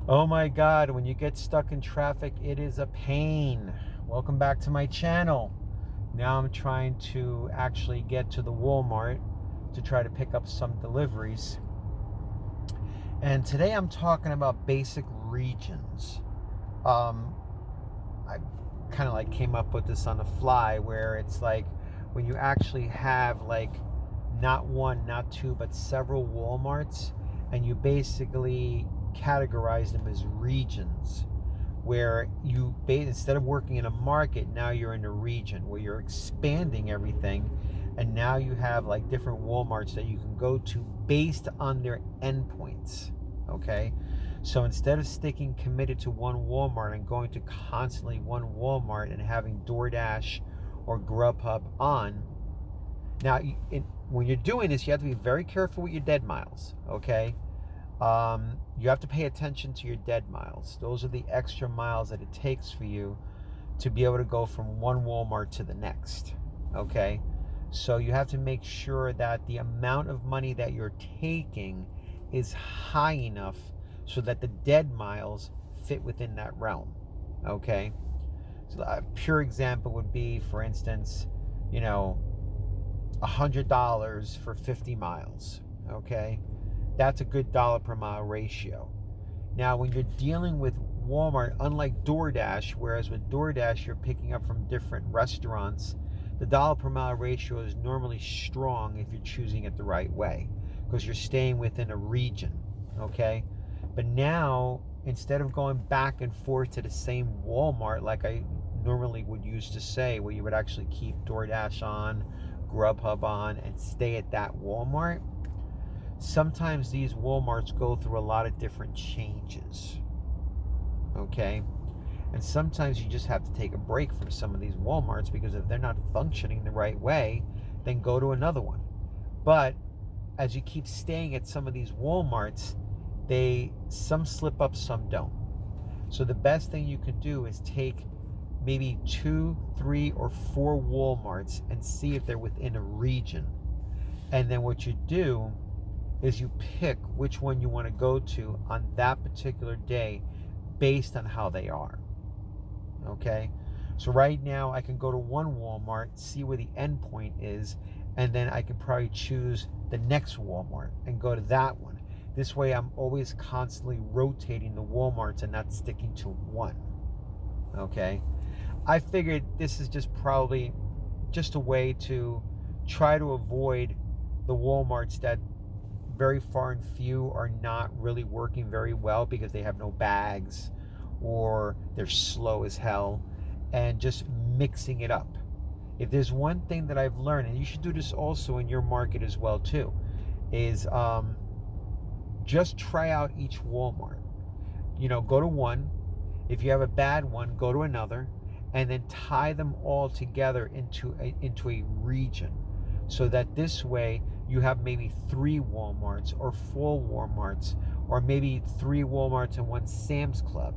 Oh my God, when you get stuck in traffic, it is a pain. Welcome back to my channel. Now I'm trying to actually get to the Walmart to try to pick up some deliveries. And today I'm talking about basic regions. Um, I kind of like came up with this on the fly where it's like when you actually have like not one, not two, but several Walmarts, and you basically categorize them as regions where you instead of working in a market, now you're in a region where you're expanding everything, and now you have like different Walmarts that you can go to based on their endpoints. Okay, so instead of sticking committed to one Walmart and going to constantly one Walmart and having DoorDash or Grubhub on, now when you're doing this, you have to be very careful with your dead miles. Okay, you have to pay attention to your dead miles. Those are the extra miles that it takes for you to be able to go from one Walmart to the next. Okay, so you have to make sure that the amount of money that you're taking is high enough so that the dead miles fit within that realm. Okay, so a pure example would be, for instance, you know, $100 for 50 miles. Okay, that's a good dollar per mile ratio. Now, when you're dealing with Walmart, unlike DoorDash, whereas with DoorDash you're picking up from different restaurants, the dollar per mile ratio is normally strong if you're choosing it the right way because you're staying within a region. Okay, but now instead of going back and forth to the same Walmart like I normally would used to say, where you would actually keep DoorDash on, Grubhub on, and stay at that Walmart, sometimes these Walmarts go through a lot of different changes. Okay, and sometimes you just have to take a break from some of these Walmarts because if they're not functioning the right way, then go to another one. But as you keep staying at some of these Walmarts, some slip up, some don't. So the best thing you can do is take maybe 2, 3, or 4 Walmarts and see if they're within a region. And then what you do is you pick which one you want to go to on that particular day based on how they are. Okay, so right now I can go to one Walmart, see where the endpoint is, and then I can probably choose the next Walmart and go to that one. This way I'm always constantly rotating the Walmarts and not sticking to one. Okay, I figured this is just probably just a way to try to avoid the Walmarts that very far and few are not really working very well because they have no bags or they're slow as hell, and just mixing it up. If there's one thing that I've learned, and you should do this also in your market as well too, is just try out each Walmart. Go to one. If you have a bad one, go to another, and then tie them all together into a region, so that this way you have maybe 3 Walmarts or 4 Walmarts, or maybe 3 Walmarts and 1 Sam's Club,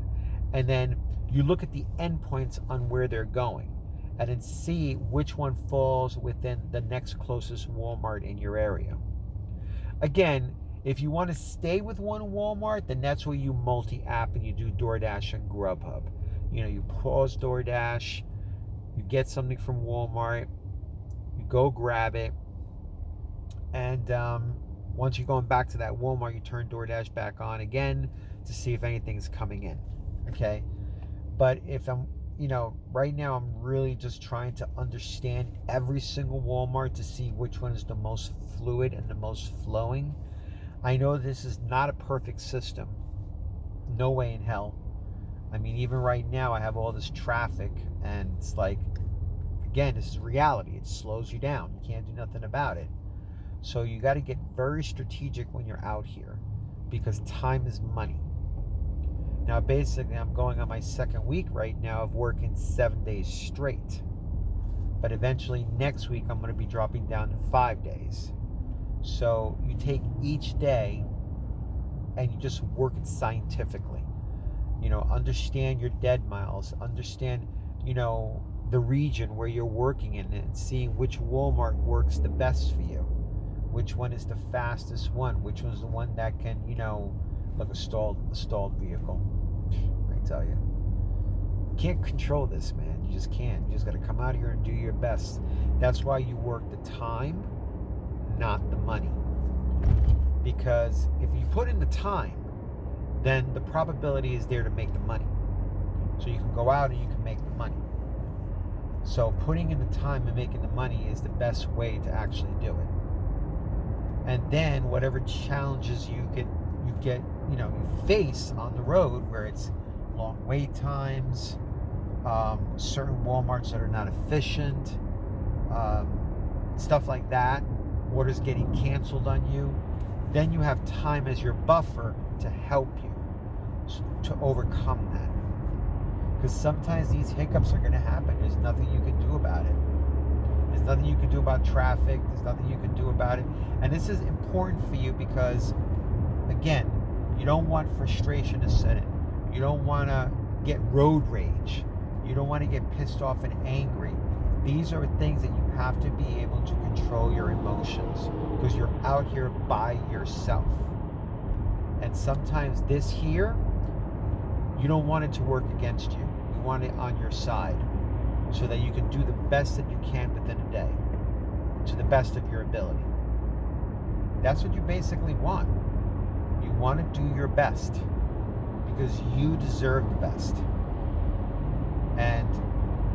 and then you look at the endpoints on where they're going, and then see which one falls within the next closest Walmart in your area. Again, if you want to stay with one Walmart, then that's where you multi-app and you do DoorDash and Grubhub. You pause DoorDash, you get something from Walmart, you go grab it, and once you're going back to that Walmart, you turn DoorDash back on again to see if anything's coming in. Okay, but if I'm, right now I'm really just trying to understand every single Walmart to see which one is the most fluid and the most flowing. I know this is not a perfect system. No way in hell. I mean, even right now I have all this traffic, and it's like, again, this is reality. It slows you down. You can't do nothing about it. So you got to get very strategic when you're out here, because time is money. Now, basically, I'm going on my 2nd week right now of working 7 days straight. But eventually next week, I'm going to be dropping down to 5 days. So you take each day and you just work it scientifically. Understand your dead miles, understand, the region where you're working in, and seeing which Walmart works the best for you. Which one is the fastest one? Which one's the one that can, like a stalled vehicle. I tell you. Can't control this, man. You just can't. You just got to come out here and do your best. That's why you work the time, not the money. Because if you put in the time, then the probability is there to make the money. So you can go out and you can make the money. So putting in the time and making the money is the best way to actually do it. And then whatever challenges you face on the road, where it's long wait times, certain Walmarts that are not efficient, stuff like that, orders getting canceled on you, then you have time as your buffer to help you to overcome that. Because sometimes these hiccups are going to happen. There's nothing you can do about it. There's nothing you can do about traffic. There's nothing you can do about it. And this is important for you because, again, you don't want frustration to set in. You don't want to get road rage. You don't want to get pissed off and angry. These are things that you have to be able to control your emotions, because you're out here by yourself. And sometimes this here, you don't want it to work against you. You want it on your side so that you can do the best that you can within a day to the best of your ability. That's what you basically want. You want to do your best because you deserve the best. And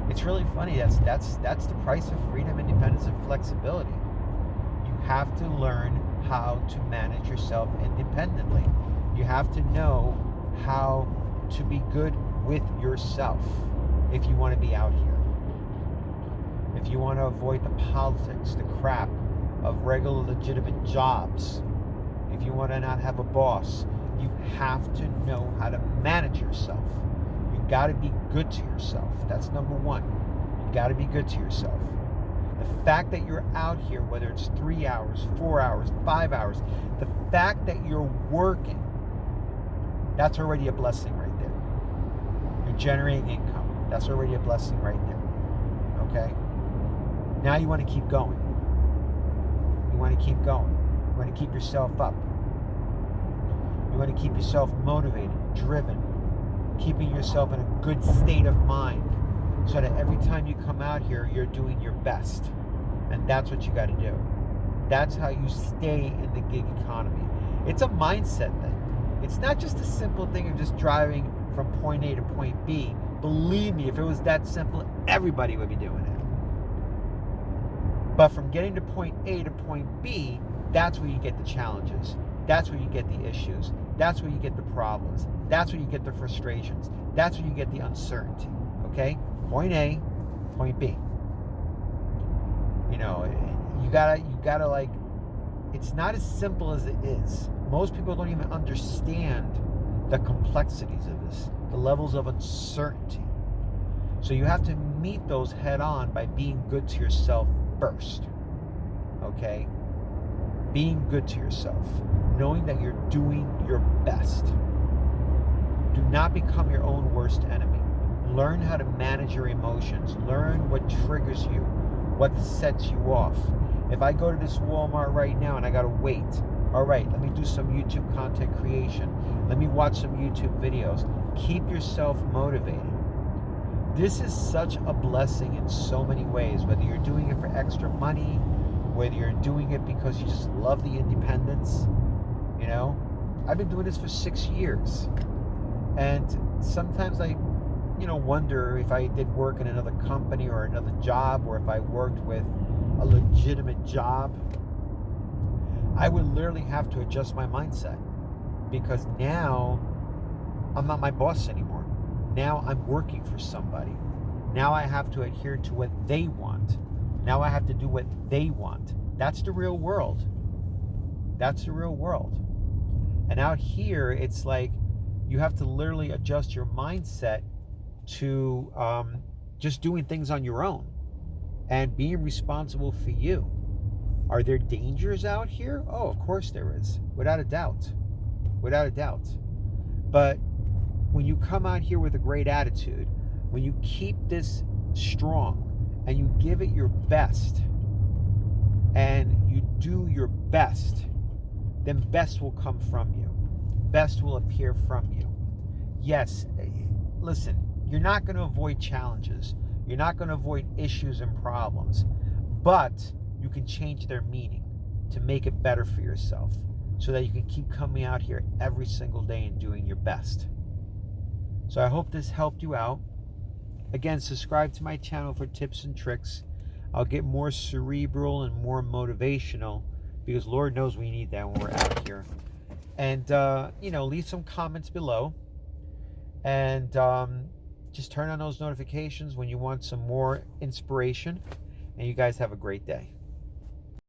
it's really funny. That's the price of freedom, independence, and flexibility. You have to learn how to manage yourself independently. You have to know how to be good with yourself if you want to be out here. If you want to avoid the politics, the crap of regular legitimate jobs, if you want to not have a boss, you have to know how to manage yourself. You got to be good to yourself. That's number one. You got to be good to yourself. The fact that you're out here, whether it's 3 hours, 4 hours, 5 hours, the fact that you're working, that's already a blessing right there. You're generating income. That's already a blessing right there. Okay? Now you want to keep going. You want to keep going. You want to keep yourself up. You want to keep yourself motivated, driven, keeping yourself in a good state of mind so that every time you come out here, you're doing your best. And that's what you got to do. That's how you stay in the gig economy. It's a mindset thing. It's not just a simple thing of just driving from point A to point B. Believe me, if it was that simple, everybody would be doing it. But from getting to point A to point B, that's where you get the challenges. That's where you get the issues. That's where you get the problems. That's where you get the frustrations. That's where you get the uncertainty. Okay? Point A, point B. You know, you gotta like, it's not as simple as it is. Most people don't even understand the complexities of this, the levels of uncertainty. So you have to meet those head on by being good to yourself first. Okay? Being good to yourself. Knowing that you're doing your best. Do not become your own worst enemy. Learn how to manage your emotions. Learn what triggers you, what sets you off. If I go to this Walmart right now and I gotta wait, all right, let me do some YouTube content creation. Let me watch some YouTube videos. Keep yourself motivated. This is such a blessing in so many ways, whether you're doing it for extra money, whether you're doing it because you just love the independence. You know, I've been doing this for 6 years. And sometimes I, wonder if I did work in another company or another job, or if I worked with a legitimate job, I would literally have to adjust my mindset, because now I'm not my boss anymore. Now I'm working for somebody. Now I have to adhere to what they want. Now I have to do what they want. That's the real world. That's the real world. And out here, it's like you have to literally adjust your mindset to just doing things on your own and being responsible for you. Are there dangers out here? Oh, of course there is. Without a doubt. Without a doubt. But when you come out here with a great attitude, when you keep this strong and you give it your best and you do your best, then best will come from you. best will appear from you. Yes, listen, you're not going to avoid challenges. You're not going to avoid issues and problems, but you can change their meaning to make it better for yourself so that you can keep coming out here every single day and doing your best. So I hope this helped you out. Again, subscribe to my channel for tips and tricks. I'll get more cerebral and more motivational because Lord knows we need that when we're out here. And, leave some comments below. And just turn on those notifications when you want some more inspiration. And you guys have a great day.